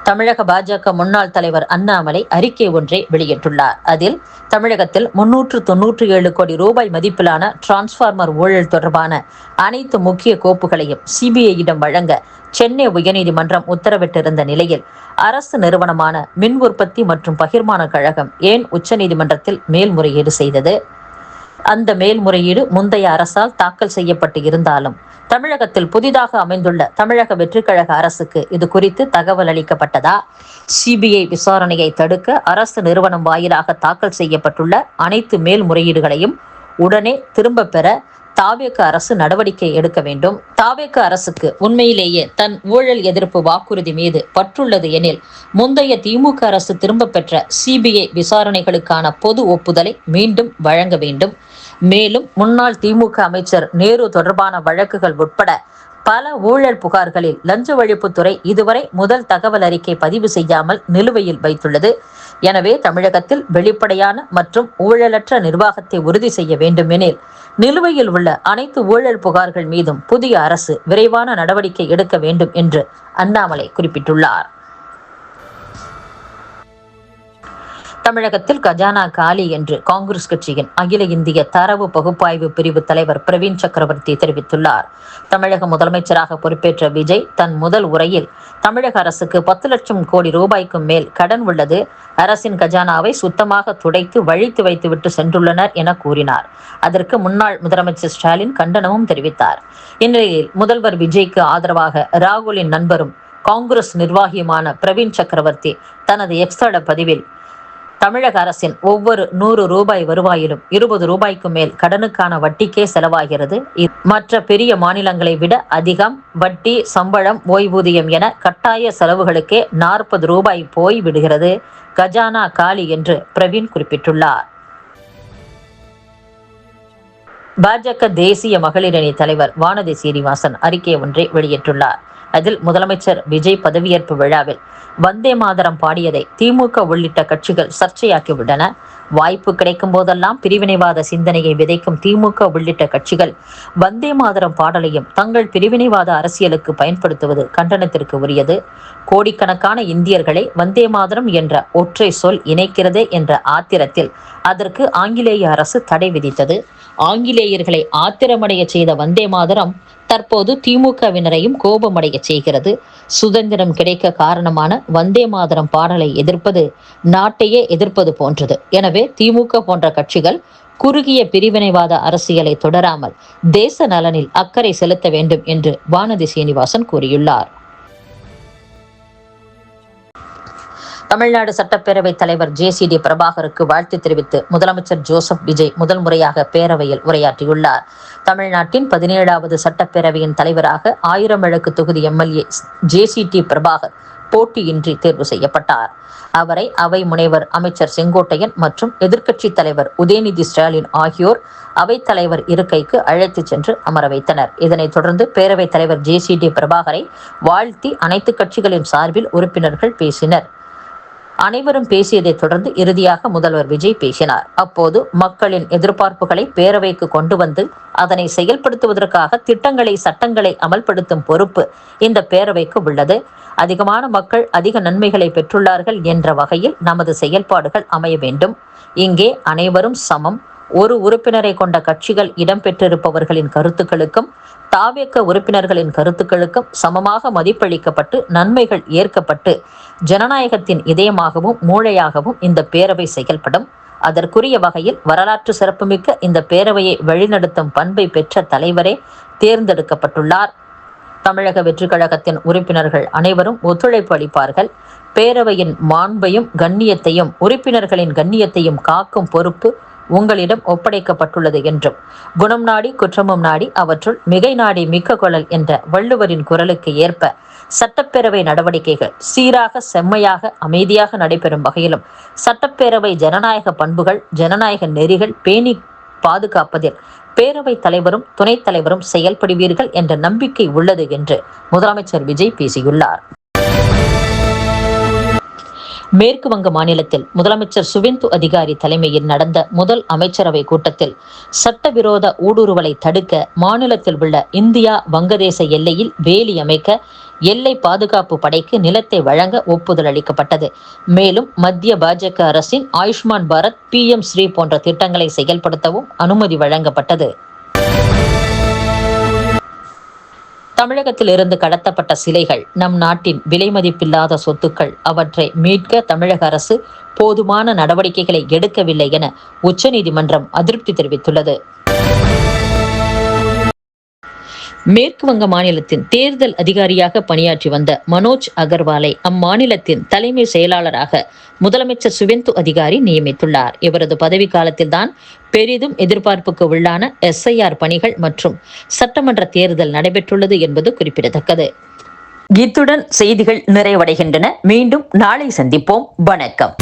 தமிழக பாஜக முன்னாள் தலைவர் அண்ணாமலை அறிக்கை ஒன்றை வெளியிட்டுள்ளார். அதில் தமிழகத்தில் 397 கோடி ரூபாய் மதிப்பிலான டிரான்ஸ்பார்மர் ஊழல் தொடர்பான அனைத்து முக்கிய கோப்புகளையும் சிபிஐயிடம் வழங்க சென்னை உயர்நீதிமன்றம் உத்தரவிட்டிருந்த நிலையில் அரசு நிறுவனமான மின் உற்பத்தி மற்றும் பகிர்மான கழகம் ஏன் உச்சநீதிமன்றத்தில் மேல்முறையீடு செய்தது? அந்த மேல்முறையீடு முந்தைய அரசால் தாக்கல் செய்யப்பட்டு இருந்தாலும் தமிழகத்தில் புதிதாக அமைந்துள்ள தமிழக வெற்றிக் கழக அரசுக்கு இது குறித்து தகவல் அளிக்கப்பட்டதா? சிபிஐ விசாரணையை தடுக்க அரசு நிறுவனம் வாயிலாக தாக்கல் செய்யப்பட்டுள்ள அனைத்து மேல்முறையீடுகளையும் உடனே திரும்ப பெற தாவேக அரசு நடவடிக்கை எடுக்க வேண்டும். தாவேக அரசுக்கு உண்மையிலேயே தன் ஊழல் எதிர்ப்பு வாக்குறுதி மீது பற்றுள்ளது எனில் முந்தைய திமுக அரசு திரும்ப பெற்ற சிபிஐ விசாரணைகளுக்கான பொது ஒப்புதலை மீண்டும் வழங்க வேண்டும். மேலும் முன்னாள் திமுக அமைச்சர் நேரு தொடர்பான வழக்குகள் உட்பட பல ஊழல் புகார்களில் லஞ்ச ஒழிப்புத்துறை இதுவரை முதல் தகவல் அறிக்கை பதிவு செய்யாமல் நிலுவையில் வைத்துள்ளது. எனவே தமிழகத்தில் வெளிப்படையான மற்றும் ஊழலற்ற நிர்வாகத்தை உறுதி செய்ய வேண்டுமெனில் நிலுவையில் உள்ள அனைத்து ஊழல் புகார்கள் மீதும் புதிய அரசு விரைவான நடவடிக்கை எடுக்க வேண்டும் என்று அண்ணாமலை குறிப்பிட்டுள்ளார். தமிழகத்தில் கஜானா காலி என்று காங்கிரஸ் கட்சியின் அகில இந்திய தரவு பகுப்பாய்வு பிரிவு தலைவர் பிரவீன் சக்கரவர்த்தி தெரிவித்துள்ளார். தமிழக முதலமைச்சராக பொறுப்பேற்ற விஜய் தன் முதல் உரையில் தமிழக அரசுக்கு 10 லட்சம் கோடி ரூபாய்க்கும் மேல் கடன் உள்ளது, அரசின் கஜானாவை சுத்தமாக துடைத்து வழித்து வைத்துவிட்டு சென்றுள்ளனர் என கூறினார். அதற்கு முன்னாள் முதலமைச்சர் ஸ்டாலின் கண்டனமும் தெரிவித்தார். இந்நிலையில் முதல்வர் விஜய்க்கு ஆதரவாக ராகுலின் நண்பரும் காங்கிரஸ் நிர்வாகியுமான பிரவீன் சக்கரவர்த்தி தனது எக்ஸ் தள பதிவில் தமிழக அரசின் ஒவ்வொரு 100 ரூபாய் வருவாயிலும் 20 ரூபாய்க்கு மேல் கடனுக்கான வட்டிக்கே செலவாகிறது. மற்ற பெரிய மாநிலங்களை விட அதிகம். வட்டி, சம்பளம், ஓய்வூதியம் என கட்டாய செலவுகளுக்கே 40 ரூபாய் போய் விடுகிறது. கஜானா காலி என்று பிரவீன் குறிப்பிட்டுள்ளார். பாஜக தேசிய மகளிர் அணி தலைவர் வானதி சீனிவாசன் அறிக்கை ஒன்றை வெளியிட்டுள்ளார். அதில் முதலமைச்சர் விஜய் பதவியேற்பு விழாவில் வந்தே மாதரம் பாடியதை திமுக உள்ளிட்ட கட்சிகள் சர்ச்சையாக்கிவிட்டன. வாய்ப்பு கிடைக்கும் போதெல்லாம் பிரிவினைவாத சிந்தனையை விதைக்கும் திமுக உள்ளிட்ட கட்சிகள் வந்தே மாதரம் பாடலையும் தங்கள் பிரிவினைவாத அரசியலுக்கு பயன்படுத்துவது கண்டனத்திற்கு உரியது. கோடிக்கணக்கான இந்தியர்களை வந்தே மாதரம் என்ற ஒற்றை சொல் இணைக்கிறதே என்ற ஆத்திரத்தில் அதற்கு ஆங்கிலேய அரசு தடை விதித்தது. ஆங்கிலேயர்களை ஆத்திரமடைய செய்த வந்தே மாதரம் தற்போது திமுகவினரையும் கோபமடைய செய்கிறது. சுதந்திரம் கிடைக்க காரணமான வந்தே மாதரம் பாடலை எதிர்ப்பது நாட்டையே எதிர்ப்பது போன்றது. எனவே திமுக போன்ற கட்சிகள் குறுகிய பிரிவினைவாத அரசியலை தொடராமல் தேச நலனில் அக்கறை செலுத்த வேண்டும் என்று வானதி சீனிவாசன் கூறியுள்ளார். தமிழ்நாடு சட்டப்பேரவைத் தலைவர் JCD பிரபாகருக்கு வாழ்த்து தெரிவித்து முதலமைச்சர் ஜோசப் விஜய் முதல் முறையாக பேரவையில் உரையாற்றியுள்ளார். தமிழ்நாட்டின் 17வது சட்டப்பேரவையின் தலைவராக 1000 விளக்கு தொகுதி MLA JCD பிரபாகர் போட்டியின்றி தேர்வு செய்யப்பட்டார். அவரை அவை முனைவர் அமைச்சர் செங்கோட்டையன் மற்றும் எதிர்க்கட்சித் தலைவர் உதயநிதி ஸ்டாலின் ஆகியோர் அவைத்தலைவர் இருக்கைக்கு அழைத்துச் சென்று அமர வைத்தனர். இதனைத் தொடர்ந்து பேரவைத் தலைவர் JCD பிரபாகரை வாழ்த்தி அனைத்து கட்சிகளின் சார்பில் உறுப்பினர்கள் பேசினர். அனைவரும் பேசியதைத் தொடர்ந்து இறுதியாக முதல்வர் விஜய் பேசினார். அப்போது மக்களின் எதிர்பார்ப்புகளை பேரவைக்கு கொண்டு வந்து அதனை செயல்படுத்துவதற்காக திட்டங்களை, சட்டங்களை அமல்படுத்தும் பொறுப்பு இந்த பேரவைக்கு உள்ளது. அதிகமான மக்கள் அதிக நன்மைகளை பெற்றுள்ளார்கள் என்ற வகையில் நமது செயல்பாடுகள் அமைய வேண்டும். இங்கே அனைவரும் சமம். ஒரு உறுப்பினரை கொண்ட கட்சிகள் இடம்பெற்றிருப்பவர்களின் கருத்துக்களுக்கும் தாவேக உறுப்பினர்களின் கருத்துக்களுக்கும் சமமாக மதிப்பளிக்கப்பட்டு நன்மைகள் ஏற்கப்பட்டு ஜனநாயகத்தின் இதயமாகவும் மூளையாகவும் இந்த பேரவை செயல்படும். அதற்குரிய வகையில் வரலாற்று சிறப்புமிக்க இந்த பேரவையை வழிநடத்தும் பண்பை பெற்ற தலைவரே தேர்ந்தெடுக்கப்பட்டுள்ளார். தமிழக வெற்றிக் கழகத்தின் உறுப்பினர்கள் அனைவரும் ஒத்துழைப்பு அளிப்பார்கள். பேரவையின் மாண்பையும் கண்ணியத்தையும் உறுப்பினர்களின் கண்ணியத்தையும் காக்கும் பொறுப்பு உங்களிடம் ஒப்படைக்கப்பட்டுள்ளது என்றும் குணம் நாடி குற்றமும் நாடி அவற்றுள் மிகை நாடி மிக்க கொள்ளல் என்ற வள்ளுவரின் குரலுக்கு ஏற்ப சட்டப்பேரவை நடவடிக்கைகள் சீராக, செம்மையாக, அமைதியாக நடைபெறும் வகையிலும் சட்டப்பேரவை ஜனநாயக பண்புகள், ஜனநாயக நெறிகள் பேணி பாதுகாப்பதில் பேரவை தலைவரும் துணைத் தலைவரும் செயல்படுவீர்கள் என்ற நம்பிக்கை உள்ளது என்று முதலமைச்சர் விஜய் பேசியுள்ளார். மேற்கு வங்க மாநிலத்தில் முதலமைச்சர் சுவேந்து அதிகாரி தலைமையில் நடந்த முதல் அமைச்சரவை கூட்டத்தில் சட்டவிரோத ஊடுருவலை தடுக்க மாநிலத்தில் உள்ள இந்தியா வங்கதேச எல்லையில் வேலி அமைக்க எல்லை பாதுகாப்பு படைக்கு நிலத்தை வழங்க ஒப்புதல் அளிக்கப்பட்டது. மேலும் மத்திய பாஜக அரசின் ஆயுஷ்மான் பாரத், PM ஸ்ரீ போன்ற திட்டங்களை செயல்படுத்தவும் அனுமதி வழங்கப்பட்டது. தமிழகத்தில் இருந்து கடத்தப்பட்ட சிலைகள் நம் நாட்டின் விலைமதிப்பில்லாத சொத்துக்கள். அவற்றை மீட்க தமிழக அரசு போதுமான நடவடிக்கைகளை எடுக்கவில்லை என உச்சநீதிமன்றம் அதிருப்தி தெரிவித்துள்ளது. மேற்கு வங்க மாநிலத்தின் தேர்தல் அதிகாரியாக பணியாற்றி வந்த மனோஜ் அகர்வாலை அம்மாநிலத்தின் தலைமை செயலாளராக முதலமைச்சர் சுவேந்து அதிகாரி நியமித்துள்ளார். இவரது பதவிக்காலத்தில் தான் பெரிதும் எதிர்பார்ப்புக்கு உள்ளான SIR பணிகள் மற்றும் சட்டமன்ற தேர்தல் நடைபெற்றுள்ளது என்பது குறிப்பிடத்தக்கது. இத்துடன் செய்திகள் நிறைவடைகின்றன. மீண்டும் நாளை சந்திப்போம். வணக்கம்.